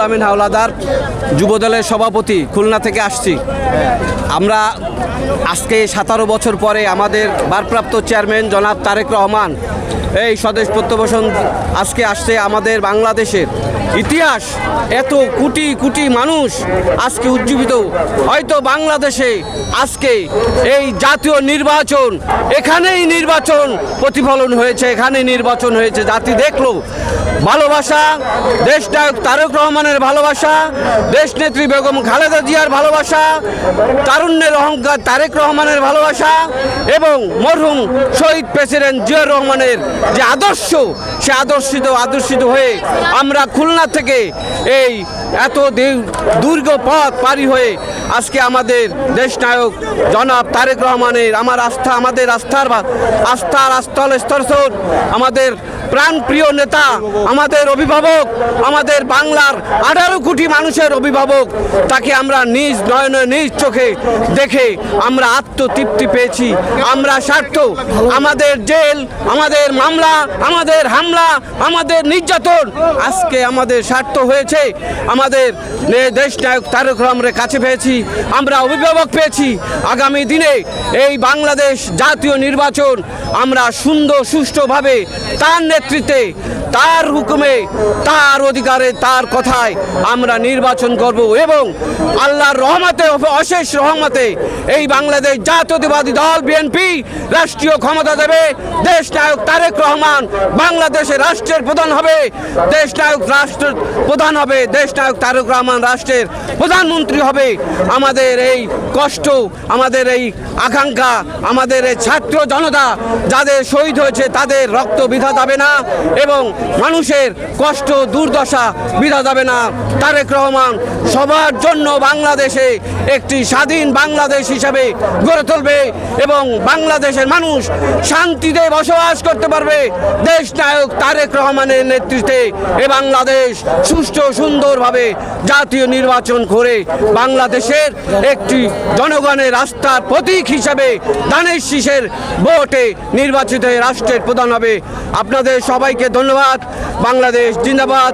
আমিন হাওলাদার, যুবদলের সভাপতি, খুলনা থেকে আসছি। আমরা আজকে 17 বছর পরে আমাদের ভারপ্রাপ্ত চেয়ারম্যান জনাব তারেক রহমান এই স্বদেশ প্রত্যাবর্তন আজকে আসছে। আমাদের বাংলাদেশের ইতিহাস, এত কোটি কোটি মানুষ আজকে উজ্জীবিত। হয়তো বাংলাদেশে আজকে এই জাতীয় নির্বাচন, এখানেই নির্বাচন প্রতিফলন হয়েছে, এখানেই নির্বাচন হয়েছে। জাতি দেখলো ভালোবাসা, দেশনায়ক তারেক রহমানের ভালোবাসা, দেশনেত্রী বেগম খালেদা জিয়ার ভালোবাসা, তারুণ্যের অহংকার তারেক রহমানের ভালোবাসা এবং মরহুম শহীদ প্রেসিডেন্ট জিয়াউর রহমানের যে আদর্শ, সে আদর্শিত হয়ে আমরা খুলনা থেকে এই এত দীর্ঘ পথ পাড়ি হয়ে আজকে আমাদের দেশনায়ক জনাব তারেক রহমানের আমাদের আস্থার স্থল আমাদের প্রাণপ্রিয় নেতা, আমাদের অভিভাবক, আমাদের বাংলার 18 কোটি মানুষের অভিভাবক, তাকে আমরা নিজ নয়নে নিজ চোখে দেখে আমরা আত্মতৃপ্তি পেয়েছি। আমরা স্বার্থ, আমাদের জেল, আমাদের মামলা, আমাদের হামলা, আমাদের নির্যাতন আজকে আমাদের স্বার্থ হয়েছে। আমাদের দেশনায়ক তারেক রহমানের কাছে পেয়েছি, আমরা অভিভাবক পেয়েছি। আগামী দিনে এই বাংলাদেশ জাতীয় নির্বাচন আমরা সুন্দর সুষ্ঠুভাবে তার নেতৃত্বে, তার হুকুমে, তার অধিকারে, তার কথায় আমরা নির্বাচন করব এবং আল্লাহর রহমতে, অশেষ রহমতে এই বাংলাদেশ জাতীয়তাবাদী দল বিএনপি রাষ্ট্রীয় ক্ষমতা দেবে। দেশনায়ক তারেক রহমান বাংলাদেশের রাষ্ট্রের প্রধান হবে, দেশনায়ক রাষ্ট্রের প্রধান হবে, দেশনায়ক তারেক রহমান রাষ্ট্রের প্রধানমন্ত্রী হবে। আমাদের এই কষ্ট, আমাদের এই আকাঙ্ক্ষা, আমাদের এই ছাত্র জনতা যাদের শহীদ হয়েছে তাদের রক্ত বৃথা যাবে না এবং মানুষের কষ্ট দুর্দশা বৃথা যাবে না। তারেক রহমান সবার জন্য বাংলাদেশে একটি স্বাধীন বাংলাদেশ হিসাবে গড়ে তুলবে এবং বাংলাদেশের মানুষ শান্তিতে বসবাস করতে পারবে। দেশনায়ক তারেক রহমানের নেতৃত্বে এ বাংলাদেশ সুষ্ঠু সুন্দরভাবে জাতীয় নির্বাচন করে বাংলাদেশের একটি জনগণের আস্থার প্রতীক হিসাবে ধানের শীষের ভোটে নির্বাচিত রাষ্ট্রের প্রধান হবে। আপনাদের সবাইকে ধন্যবাদ। বাংলাদেশ জিন্দাবাদ।